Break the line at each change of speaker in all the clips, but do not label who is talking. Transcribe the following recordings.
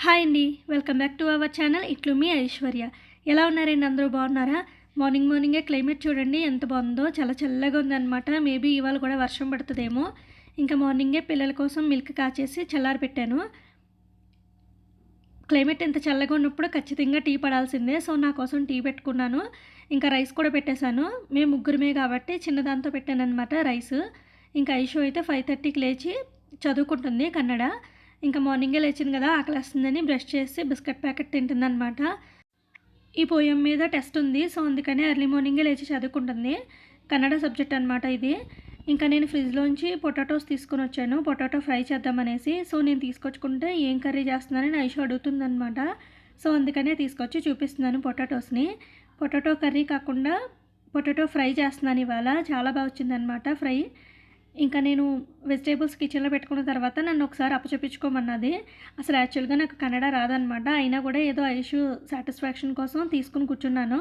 Hi అండి. Welcome back to our channel. ఇట్లు మీ ఐశ్వర్య. ఎలా ఉన్నారండి? అందరూ బాగున్నారా? మార్నింగే క్లైమేట్ చూడండి ఎంత బాగుందో. చాలా చల్లగా ఉందన్నమాట. మేబీ ఇవాళ కూడా వర్షం పడుతుందేమో. ఇంకా మార్నింగే పిల్లల కోసం మిల్క్ కాచేసి చల్లారబెట్టాను. క్లైమేట్ ఇంత చల్లగా ఉన్నప్పుడు ఖచ్చితంగా టీ పడాల్సిందే. సో నా కోసం టీ పెట్టుకున్నాను. ఇంకా రైస్ కూడా పెట్టేశాను. మేము ముగ్గురమే కాబట్టి చిన్నదాంతో పెట్టానన్నమాట రైస్. ఇంకా ఐషు అయితే 5:30కి లేచి చదువుకుంటుంది కన్నడ. ఇంకా మార్నింగే లేచింది కదా, ఆకలేస్తుందని బ్రష్ చేసి బిస్కెట్ ప్యాకెట్ తింటుందన్నమాట. ఈ పోయం మీద టెస్ట్ ఉంది. సో అందుకని ఎర్లీ మార్నింగే లేచి చదువుకుంటుంది. కన్నడ సబ్జెక్ట్ అనమాట ఇది. ఇంకా నేను ఫ్రిడ్జ్లోంచి పొటాటోస్ తీసుకొని వచ్చాను, పొటాటో ఫ్రై చేద్దామనేసి. సో నేను తీసుకొచ్చుకుంటే ఏం కర్రీ చేస్తున్నానని ఐషు అడుగుతుందనమాట. సో అందుకనే తీసుకొచ్చి చూపిస్తున్నాను పొటాటోస్ని. పొటాటో కర్రీ కాకుండా పొటాటో ఫ్రై చేస్తున్నాను ఇవాళ. చాలా బాగా వచ్చిందనమాట ఫ్రై. ఇంకా నేను వెజిటేబుల్స్ కిచెన్లో పెట్టుకున్న తర్వాత నన్ను ఒకసారి అప్పచెప్పించుకోమన్నది. అసలు యాక్చువల్గా నాకు కన్నడ రాదనమాట. అయినా కూడా ఏదో ఐషు సాటిస్ఫాక్షన్ కోసం తీసుకుని కూర్చున్నాను.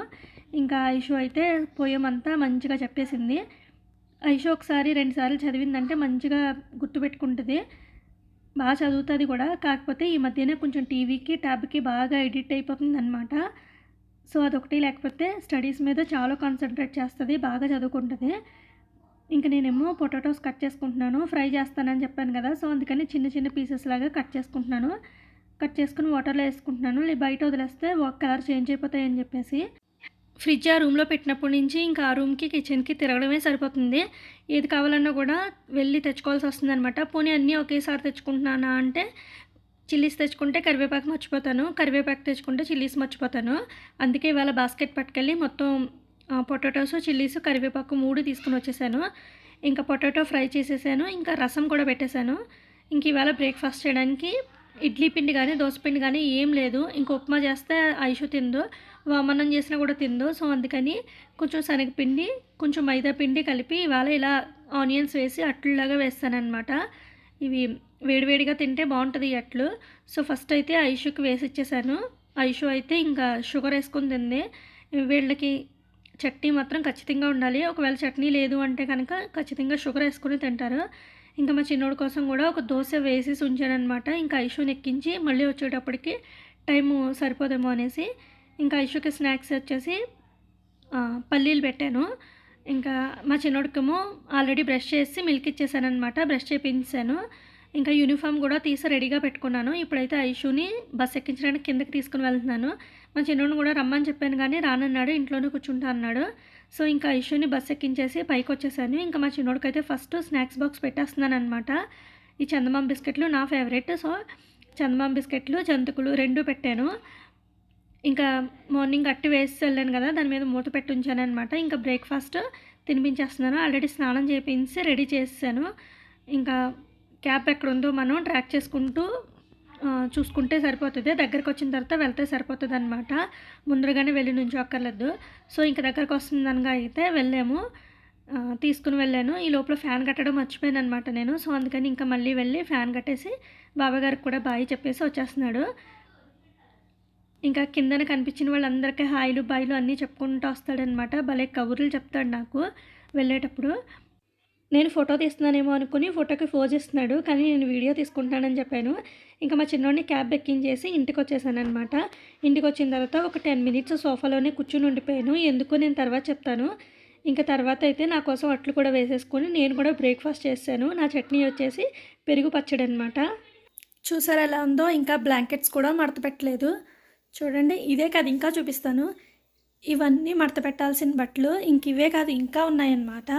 ఇంకా ఐషు అయితే పోయమంతా మంచిగా చెప్పేసింది. ఐషు ఒకసారి 2 సార్లు చదివిందంటే మంచిగా గుర్తుపెట్టుకుంటుంది, బాగా చదువుతుంది కూడా. కాకపోతే ఈ మధ్యనే కొంచెం టీవీకి ట్యాబ్కి బాగా ఎడిట్ అయిపోతుంది అనమాట. సో అదొకటి, లేకపోతే స్టడీస్ మీద చాలా కాన్సన్ట్రేట్ చేస్తుంది, బాగా చదువుకుంటుంది. ఇంకా నేనేమో పొటాటోస్ కట్ చేసుకుంటున్నాను. ఫ్రై చేస్తానని చెప్పాను కదా, సో అందుకని చిన్న చిన్న పీసెస్ లాగా కట్ చేసుకుంటున్నాను. కట్ చేసుకుని వాటర్లో వేసుకుంటున్నాను. బయట వదిలేస్తే కలర్ చేంజ్ అయిపోతాయని చెప్పేసి. ఫ్రిడ్జ్ ఆ రూమ్లో పెట్టినప్పటి నుంచి ఇంకా ఆ రూమ్కి కిచెన్కి తిరగడమే సరిపోతుంది. ఏది కావాలన్నా కూడా వెళ్ళి తెచ్చుకోవాల్సి వస్తుంది అనమాట. పోనీ అన్నీ ఒకేసారి తెచ్చుకుంటున్నానా అంటే, చిల్లీస్ తెచ్చుకుంటే కరివేపాకు మర్చిపోతాను, కరివేపాకు తెచ్చుకుంటే చిల్లీస్ మర్చిపోతాను. అందుకే ఇవాళ బాస్కెట్ పట్టుకెళ్ళి మొత్తం పొటాటోస్, చిల్లీస్, కరివేపాకు 3 తీసుకుని వచ్చేసాను. ఇంకా పొటాటో ఫ్రై చేసేసాను. ఇంకా రసం కూడా పెట్టేశాను. ఇంక ఇవాళ బ్రేక్ఫాస్ట్ చేయడానికి ఇడ్లీ పిండి కానీ దోశ పిండి కానీ ఏం లేదు. ఇంక ఉప్మా చేస్తే ఐషు తిందు, వామన్నం చేసినా కూడా తిందు. సో అందుకని కొంచెం శనగపిండి, కొంచెం మైదా పిండి కలిపి ఇవాళ ఇలా ఆనియన్స్ వేసి అట్లులాగా వేస్తానన్నమాట. ఇవి వేడివేడిగా తింటే బాగుంటుంది ఈ అట్లు. సో ఫస్ట్ అయితే ఐషుకి వేసి ఇచ్చేసాను. ఐషు అయితే ఇంకా షుగర్ వేసుకుని తింది. వీళ్ళకి చట్నీ మాత్రం ఖచ్చితంగా ఉండాలి. ఒకవేళ చట్నీ లేదు అంటే కనుక ఖచ్చితంగా షుగర్ వేసుకుని తింటారు. ఇంకా మా చిన్నోడి కోసం కూడా ఒక దోశ వేసేసి ఉంచానమాట. ఇంకా ఐషుని ఎక్కించి మళ్ళీ వచ్చేటప్పటికి టైము సరిపోదేమో అనేసి ఇంకా ఐషుకి స్నాక్స్ వచ్చేసి పల్లీలు పెట్టాను. ఇంకా మా చిన్నోడికేమో ఆల్రెడీ బ్రష్ చేసి మిల్క్ ఇచ్చేసానమాట, బ్రష్ చేయించాను. ఇంకా యూనిఫామ్ కూడా తీసి రెడీగా పెట్టుకున్నాను. ఇప్పుడైతే ఐషుని బస్ ఎక్కించడానికి కిందకి తీసుకుని వెళ్తున్నాను. మా చిన్నోడిని కూడా రమ్మని చెప్పాను కానీ రానన్నాడు, ఇంట్లోనే కూర్చుంటా అన్నాడు. సో ఇంకా ఐషుని బస్ ఎక్కించేసి పైకి వచ్చేసాను. ఇంకా మా చిన్నోడికి అయితే ఫస్ట్ స్నాక్స్ బాక్స్ పెట్టేస్తున్నాను అనమాట. ఈ చందమామ బిస్కెట్లు నా ఫేవరెట్. సో చందమామ బిస్కెట్లు, జంతుకులు 2 పెట్టాను. ఇంకా మార్నింగ్ అట్టి వేసి వెళ్ళాను కదా, దాని మీద మూత పెట్టి ఉంచాను అనమాట. ఇంకా బ్రేక్ఫాస్ట్ తినిపించేస్తున్నాను. ఆల్రెడీ స్నానం చేయించి రెడీ చేసాను. ఇంకా క్యాబ్ ఎక్కడ ఉందో మనం ట్రాక్ చేసుకుంటూ చూసుకుంటే సరిపోతుంది. దగ్గరకు వచ్చిన తర్వాత వెళ్తే సరిపోతుంది అనమాట. ముందరగానే వెళ్ళి నుంచోక్కర్లేదు. సో ఇంకా దగ్గరకు వస్తుందనగా అయితే వెళ్ళాము, తీసుకుని వెళ్ళాను. ఈ లోపల ఫ్యాన్ కట్టడం మర్చిపోయాను అనమాట నేను. సో అందుకని ఇంకా మళ్ళీ వెళ్ళి ఫ్యాన్ కట్టేసి బాబాయ్ గారికి కూడా బాయ్ చెప్పేసి వచ్చేస్తున్నాడు. ఇంకా కిందన కనిపించిన వాళ్ళందరికీ హాయిలు బాయిలు అన్నీ చెప్పుకుంటూ వస్తాడనమాట. భలే కబుర్లు చెప్తాడు నాకు వెళ్ళేటప్పుడు. నేను ఫోటో తీస్తున్నానేమో అనుకుని ఫోటోకి పోజ్ ఇస్తున్నాడు, కానీ నేను వీడియో తీసుకుంటానని చెప్పాను. ఇంకా మా చిన్నోడిని క్యాబ్ ఎక్కించేసి ఇంటికి వచ్చేసానమాట. ఇంటికి వచ్చిన తర్వాత ఒక 10 మినిట్స్ సోఫాలోనే కూర్చుని ఉండిపోయాను. ఎందుకో నేను తర్వాత చెప్తాను. ఇంకా తర్వాత అయితే నా కోసం అట్లు కూడా వేసేసుకొని నేను కూడా బ్రేక్ఫాస్ట్ చేశాను. నా చట్నీ వచ్చేసి పెరుగు పచ్చడి అనమాట. చూసారా ఎలా ఉందో. ఇంకా బ్లాంకెట్స్ కూడా మడత పెట్టలేదు చూడండి. ఇదే కాదు ఇంకా చూపిస్తాను. ఇవన్నీ మడత పెట్టాల్సిన బట్టలు. ఇంక ఇవే కాదు ఇంకా ఉన్నాయన్నమాట.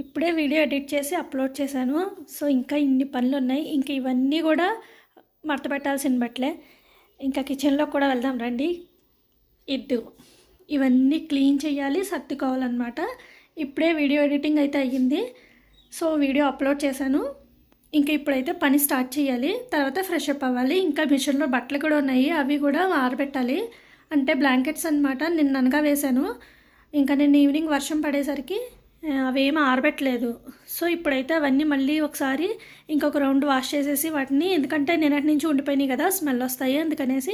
ఇప్పుడే వీడియో ఎడిట్ చేసి అప్లోడ్ చేశాను. సో ఇంకా ఇన్ని పనులు ఉన్నాయి. ఇంక ఇవన్నీ కూడా మడత పెట్టాల్సిన బట్టలే. ఇంకా కిచెన్లో కూడా వెళ్దాం రండి. ఇవన్నీ క్లీన్ చేయాలి, సర్దుకోవాలన్నమాట. ఇప్పుడే వీడియో ఎడిటింగ్ అయితే అయ్యింది. సో వీడియో అప్లోడ్ చేశాను. ఇంకా ఇప్పుడైతే పని స్టార్ట్ చేయాలి. తర్వాత ఫ్రెష్ అప్ అవ్వాలి. ఇంకా మిషన్లో బట్టలు కూడా ఉన్నాయి, అవి కూడా ఆరబెట్టాలి. అంటే బ్లాంకెట్స్ అనమాట. నిన్ననగా వేశాను. ఇంకా నేను ఈవినింగ్ వర్షం పడేసరికి అవేమీ ఆరబెట్టలేదు. సో ఇప్పుడైతే అవన్నీ మళ్ళీ ఒకసారి ఇంకొక రౌండ్ వాష్ చేసేసి వాటిని, ఎందుకంటే నిన్నటి నుంచి ఉండిపోయినాయి కదా, స్మెల్ వస్తాయి అందుకనేసి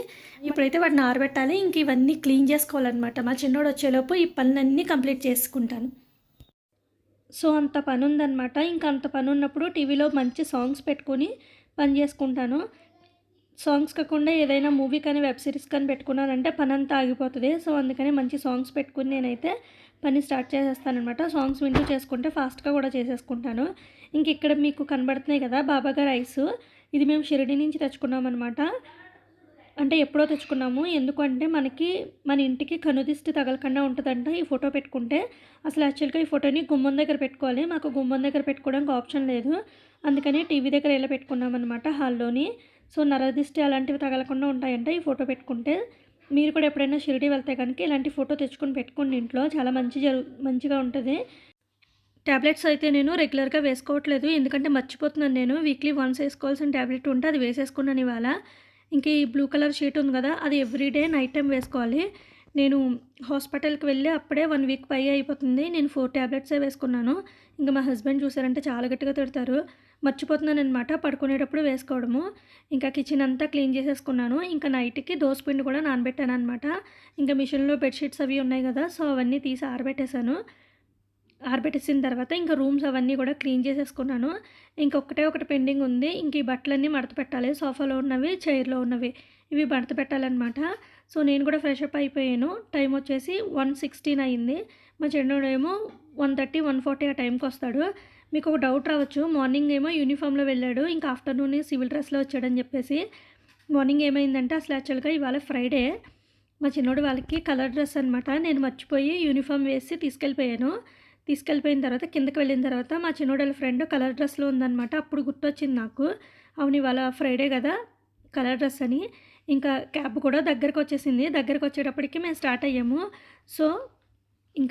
ఇప్పుడైతే వాటిని ఆరబెట్టాలి. ఇంక ఇవన్నీ క్లీన్ చేసుకోవాలన్నమాట. మా చిన్నోడు వచ్చేలోపు ఈ పనులన్నీ కంప్లీట్ చేసుకుంటాను. సో అంత పని ఉందన్నమాట. ఇంకా అంత పని ఉన్నప్పుడు టీవీలో మంచి సాంగ్స్ పెట్టుకొని పని చేసుకుంటాను. సాంగ్స్ కాకుండా ఏదైనా మూవీ కానీ, వెబ్ సిరీస్ కానీ పెట్టుకున్నానంటే పనంతా ఆగిపోతది. సో, అందుకని మంచి సాంగ్స్ పెట్టుకొని నేనైతే పని స్టార్ట్ చేసేస్తాననమాట. సాంగ్స్ వింటూ చేసుకుంటే ఫాస్ట్‌గా కూడా చేసేసుకుంటాను. ఇక్కడ మీకు కనబడుతున్నాయి కదా! బాబా గారి ఐసు. ఇది మేము షిరిడి నుంచి తెచ్చుకున్నామనమాట. అంటే ఎప్పుడో తెచ్చుకున్నాము. ఎందుకంటే మన ఇంటికి కనుదిష్టి తగలకుండా ఉంటదంట ఈ ఫోటో పెట్టుకుంటే. అసలు యాక్చువల్‌గా ఈ ఫోటోని గుమ్మం దగ్గర పెట్టుకోవాలి. మాకు గుమ్మం దగ్గర పెట్టుకోవడానికి ఆప్షన్ లేదు. అందుకని టీవీ దగ్గర ఇలా పెట్టుకున్నామనమాట హాల్‌లోని. సో, నరదిష్టి అలాంటివి తగలకుండా ఉంటాయంట ఈ ఫోటో పెట్టుకుంటే. మీరు కూడా ఎప్పుడైనా షిరిడి వెళ్తే గనుక ఇలాంటి ఫోటో తెచ్చుకొని పెట్టుకోండి ఇంట్లో. చాలా మంచిగా ఉంటది. టాబ్లెట్స్ అయితే నేను రెగ్యులర్‌గా వేసుకోవట్లేదు. ఎందుకంటే మర్చిపోతున్నాను నేను. వీక్లీ వన్స్ ఏసుకోవాల్సిన టాబ్లెట్ ఉంటే అది వేసేసుకున్నాను ఇవాళ. ఈ బ్లూ కలర్ షీట్ ఉంది కదా! అది ఎవ్రీడే నైట్ టైమ్ వేసుకోవాలి. నేను హాస్పిటల్‌కి వెళ్ళి అప్పుడే 1 వీక్ పైగా అయిపోతుంది. నేను 4 టాబ్లెట్సే వేసుకున్నాను. మా హస్బెండ్ చూసారంటే చాలా గట్టిగా తిడతారు. మర్చిపోతున్నాననమాట పడుకునేటప్పుడు వేసుకోవడము. కిచెన్ అంతా క్లీన్ చేసేసుకున్నాను. నైట్‌కి దోసపిండి కూడా నానబెట్టాననమాట. మిషన్‌లో బెడ్‌షీట్స్ అవి ఉన్నాయి కదా! సో, అవన్నీ తీసి ఆరబెట్టేసాను. ఆరబెట్టేసిన తర్వాత రూమ్స్ అవన్నీ కూడా క్లీన్ చేసేసుకున్నాను. ఒకటి పెండింగ్ ఉంది. ఈ బట్టలన్నీ మడత పెట్టాలి. సోఫాలో ఉన్నవి, చైర్‌లో ఉన్నవి. ఇవి మడత పెట్టాలనమాట. సో, నేను కూడా ఫ్రెషప్ అయిపోయాను. టైం వచ్చేసి 1:16 అయింది. మా చిన్నోడేమో 1:30, 1:40 ఆ టైంకొస్తాడు. మీకు ఒక డౌట్ రావచ్చు. మార్నింగ్ ఏమో యూనిఫామ్‌లో వెళ్ళాడు. ఆఫ్టర్‌నూన్ సివిల్ డ్రెస్‌లో వచ్చాడని చెప్పేసి. మార్నింగ్ ఏమైందంటే అసలు యాక్చువల్‌గా ఇవాళ ఫ్రైడే. మా చిన్నోడు వాళ్ళకి కలర్ డ్రెస్ అనమాట. నేను మర్చిపోయి యూనిఫామ్ వేసి తీసుకెళ్ళిపోయాను. తీసుకెళ్ళిపోయిన తర్వాత కిందకి వెళ్ళిన తర్వాత మా చిన్నోడోళ్ళ ఫ్రెండ్ కలర్ డ్రెస్‌లో ఉందనమాట. అప్పుడు గుర్తొచ్చింది నాకు. అవును ఇవాళ ఫ్రైడే కదా! కలర్ డ్రెస్ అని. క్యాబ్ కూడా దగ్గరకొచ్చేసింది. దగ్గరకొచ్చేటప్పటికి మేము స్టార్ట్ అయ్యాము. సో,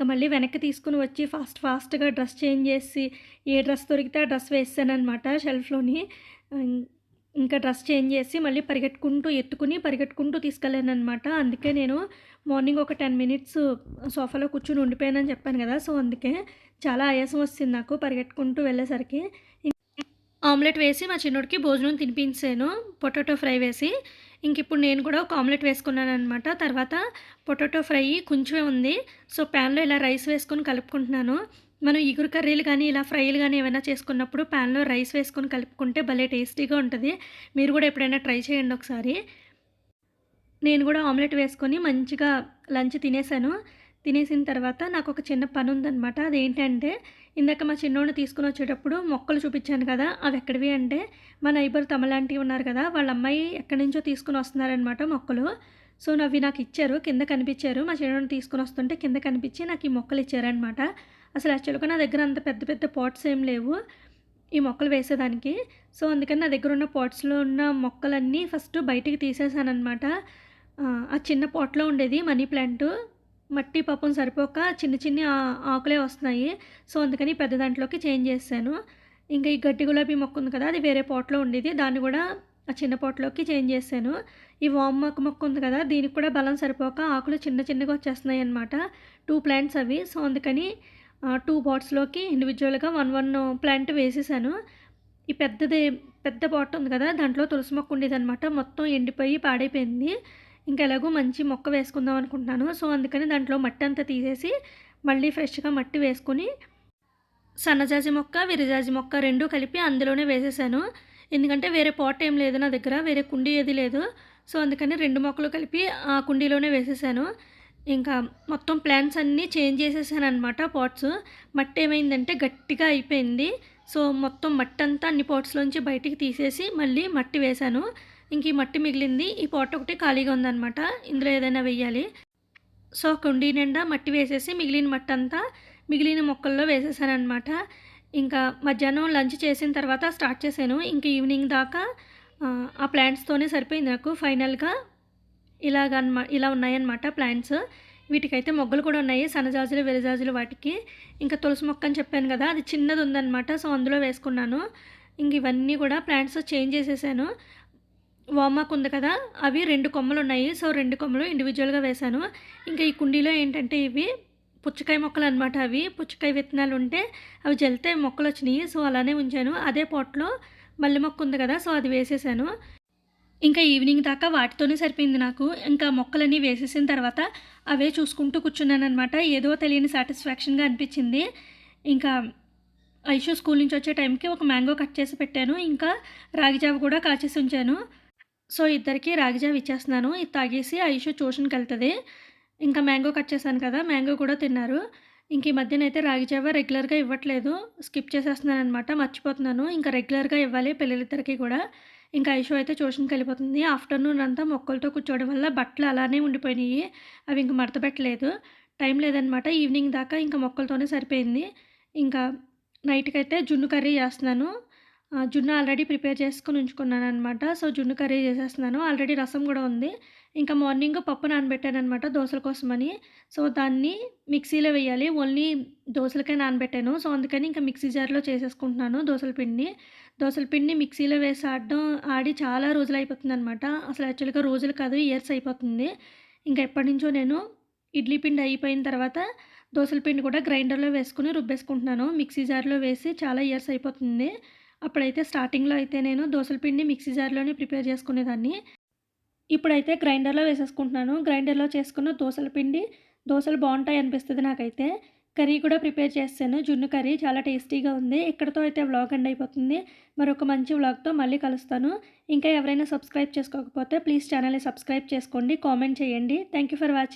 మళ్ళీ వెనక్కి తీసుకొని వచ్చి ఫాస్ట్‌గా డ్రెస్ చేంజ్ చేసి, ఏ డ్రెస్ దొరికితే ఆ డ్రెస్ వేసేసాననమాట షెల్ఫ్‌లోని. డ్రెస్ చేంజ్ చేసి మళ్ళీ పరిగెట్టుకుంటూ తీసుకెళ్ళాననమాట. అందుకే నేను మార్నింగ్ ఒక 10 మినిట్స్ సోఫాలో కూర్చొని ఉండిపోయానని చెప్పాను కదా! సో, అందుకే చాలా ఆయాసం వచ్చింది నాకు పరిగెట్టుకుంటూ వెళ్ళేసరికి. ఆమ్లెట్ వేసి మా చిన్నోడికి భోజనం తినిపించాను. పొటాటో ఫ్రై వేసి. ఇప్పుడు నేను కూడా ఒక ఆమ్లెట్ వేసుకున్నాననమాట. తర్వాత పొటాటో ఫ్రై కొంచెమే ఉంది. సో, ప్యాన్‌లో ఇలా రైస్ వేసుకొని కలుపుకుంటున్నాను. మనం ఇగురు కర్రీలు కానీ, ఇలా ఫ్రైలు గానీ ఏమైనా చేసుకున్నప్పుడు ప్యాన్‌లో రైస్ వేసుకొని కలుపుకుంటే భలే టేస్టీగా ఉంటది. మీరు కూడా ఎప్పుడైనా ట్రై చేయండి ఒకసారి. నేను కూడా ఆమ్లెట్ వేసుకొని మంచిగా లంచ్ తినేసాను. తినేసిన తర్వాత నాకొక చిన్న పనుందనమాట. అదేంటంటే, ఇందాక మా చిన్నోడిని తీసుకొనొచ్చేటప్పుడు మొక్కలు చూపిచ్చాను కదా! అవెక్కడివి అంటే, మా నైబర్ తమలాంటీ ఉన్నారు కదా! వాళ్ళ అమ్మాయి ఎక్కడి నుంచో తీసుకొనొస్తున్నారనమాట మొక్కలు. సో, అవి నాకిచ్చారు. కింద కనిపిచ్చారు. మా చిన్నోడిని తీసుకొనొస్తుంటే కింద కనిపిచ్చి నాకు ఈ మొక్కలిచ్చారనమాట. అసలు యాక్చువల్‌గా నా దగ్గర అంత పెద్ద పెద్ద పాట్స్ ఏం లేవు ఈ మొక్కలు వేసేదానికి. సో, అందుకని నా దగ్గరున్న పాట్స్‌లో ఉన్న మొక్కలన్నీ ఫస్ట్ బయటికి తీసేసాననమాట. ఆ చిన్న పాట్‌లో ఉండేది మనీ ప్లాంటు. మట్టి పాపం సరిపోక చిన్ని ఆకులే వస్తున్నాయి. సో, అందుకని పెద్ద దాంట్లోకి చేంజ్ చేసేసాను. ఈ గడ్డి గులాబీ మొక్క ఉంది కదా! అది వేరే పాట్‌లో ఉండేది. దాన్ని కూడా ఆ చిన్న పాట్‌లోకి చేంజ్ చేసేసాను. ఈ వామాకు మొక్క ఉంది కదా! దీనికి కూడా బలం సరిపోక ఆకులు చిన్నగా వచ్చేస్తున్నాయన్నమాట. 2 ప్లాంట్స్ అవి. సో, అందుకని 2 పాట్స్‌లోకి ఇండివిడ్యువల్‌గా 1 ప్లాంట్ వేసేసాను. ఈ పెద్ద పాట్ ఉంది కదా! దాంట్లో తులసి మొక్క ఉండేదనమాట. మొత్తం ఎండిపోయి పాడైపోయింది. ఎలాగో మంచి మొక్క వేసుకుందాం అనుకుంటున్నాను. సో, అందుకని దాంట్లో మట్టి అంతా తీసేసి మళ్ళీ ఫ్రెష్‌గా మట్టి వేసుకొని సన్నజాజి మొక్క, విరజాజి మొక్క 2 కలిపి అందులోనే వేసేసాను. ఎందుకంటే వేరే పాట్ ఏం లేదు నా దగ్గర. వేరే కుండీ ఏది లేదు. సో, అందుకని 2 మొక్కలు కలిపి ఆ కుండీలోనే వేసేసాను. మొత్తం ప్లాంట్స్ అన్నీ చేంజ్ చేసేసాననమాట పాట్స్. మట్టి ఏమైందంటే గట్టిగా అయిపోయింది. సో, మొత్తం మట్టంతా అన్ని పాట్స్‌లోంచి బయటికి తీసేసి మళ్ళీ మట్టి వేశాను. ఈ మట్టి మిగిలింది. ఈ పాట్ ఒకటి ఖాళీగా ఉందనమాట. ఇందులో ఏదైనా వెయ్యాలి. సో, కుండీ నిండా మట్టి వేసేసి మిగిలిన మట్టంతా మిగిలిన మొక్కల్లో వేసేసాననమాట. మధ్యాహ్నం లంచ్ చేసిన తర్వాత స్టార్ట్ చేశాను. ఈవినింగ్ దాకా ఆ ప్లాంట్స్‌తోనే సరిపోయింది నాకు ఫైనల్‌గా. ఇలా ఉన్నాయన్నమాట ప్లాంట్స్. వీటికైతే మొగ్గలు కూడా ఉన్నాయి. సన్నజాజులు, విరజాజులు వాటికి. తులసి మొక్క అని చెప్పాను కదా! అది చిన్నది ఉందనమాట. సో, అందులో వేసుకున్నాను. ఇవన్నీ కూడా ప్లాంట్స్ చేంజ్ చేసేసాను. వామాకు ఉంది కదా! అవి 2 కొమ్మలున్నాయి. సో, 2 కొమ్మలు ఇండివిడ్యువల్‌గా వేశాను. ఈ కుండీలో ఏంటంటే ఇవి పుచ్చకాయ మొక్కలనమాట అవి. పుచ్చకాయ విత్తనాలుంటే అవి జల్లితే మొక్కలొచ్చినియి. సో, అలానే ఉంచాను. అదే పాట్‌లో మల్లె మొక్క ఉంది కదా! సో, అది వేసేసాను. ఈవినింగ్ దాకా వాటితోనే సరిపోయింది నాకు. మొక్కలన్నీ వేసేసిన తర్వాత అవే చూసుకుంటూ కూర్చున్నాననమాట. ఏదో తెలియని సాటిస్ఫాక్షన్‌గా అనిపిచ్చింది. ఇంకా ఐషు స్కూల్ నుంచి వచ్చే టైంకి ఒక మ్యాంగో కట్ చేసి పెట్టాను. రాగి జావ కూడా కాచేసి ఉంచాను. సో, ఇద్దరికీ రాగి జావ ఇచ్చేస్తున్నాను. ఇది తాగేసి ఐషు ట్యూషన్‌కెళ్తది. ఇంకా మ్యాంగో కట్ చేశాను కదా! మ్యాంగో కూడా తిన్నారు. ఇంక ఈ మధ్యనైతే రాగి జావ రెగ్యులర్‌గా ఇవ్వట్లేదు. స్కిప్ చేసేస్తున్నాననమాట. మర్చిపోతున్నాను. ఇంకా రెగ్యులర్‌గా ఇవ్వాలి పిల్లలిద్దరికీ కూడా. ఇంకా ఐషు అయితే ట్యూషన్‌కెళ్ళిపోతుంది. ఆఫ్టర్‌నూన్ అంతా మొక్కలతో కూర్చోవడం వల్ల బట్టలు అలానే ఉండిపోయినియి. అవి ఇంక మడత పెట్టలేదు. టైం లేదనమాట. ఈవినింగ్ దాకా ఇంకా మొక్కలతోనే సరిపోయింది. ఇంకా నైట్‌కైతే జున్ను కర్రీ చేస్తున్నాను. జున్ను ఆల్రెడీ ప్రిపేర్ చేసుకొని ఉంచుకున్నాననమాట. సో, జున్ను కర్రీ చేసేస్తున్నాను. ఆల్రెడీ రసం గూడా ఉంది. ఇంకా మార్నింగ్ పప్పు నానబెట్టాననమాట దోసల కోసమని. సో, దాన్ని మిక్సీలో వేయాలి. ఓన్లీ దోసలకే నానబెట్టాను. సో, అందుకని ఇంకా మిక్సీ జార్‌లో చేసేసుకుంటున్నాను దోసల పిండిని. దోసల పిండిని మిక్సీలో వేసి ఆడి చాలా రోజులయిపోతుందనమాట. అసలు యాక్చువల్‌గా రోజులు కాదు ఇయర్స్ అయిపోతుంది. ఇంకా ఎప్పటినుంచో నేను ఇడ్లీ పిండి అయిపోయిన తర్వాత దోసల పిండి కూడా గ్రైండర్‌లో వేసుకొని రుబ్బేసుకుంటున్నాను. మిక్సీ జార్‌లో వేసి చాలా ఇయర్స్ అయిపోతుంది. అప్పుడైతే స్టార్టింగ్‌లో అయితే నేను దోసల పిండి మిక్సీ జార్‌లోనే ప్రిపేర్ చేసుకునేదాన్ని. ఇప్పుడైతే గ్రైండర్‌లో వేసేసుకుంటున్నాను. గ్రైండర్‌లో చేసుకున్న దోసల పిండి దోసలు బావుంటాయి అనిపిస్తది నాకైతే. కర్రీ కూడా ప్రిపేర్ చేసేసాను. జున్ను కర్రీ చాలా టేస్టీగా ఉంది. ఇక్కడితో అయితే వ్లాగ్ ఎండ్ అయిపోతుంది. మరొక మంచి వ్లాగ్‌తో మళ్ళీ కలుస్తాను. ఇంకా ఎవరైనా సబ్స్క్రైబ్ చేసుకోకపోతే ప్లీజ్ ఛానల్‌ని సబ్స్క్రైబ్ చేసుకోండి. కామెంట్ చేయండి. Thank you for watching.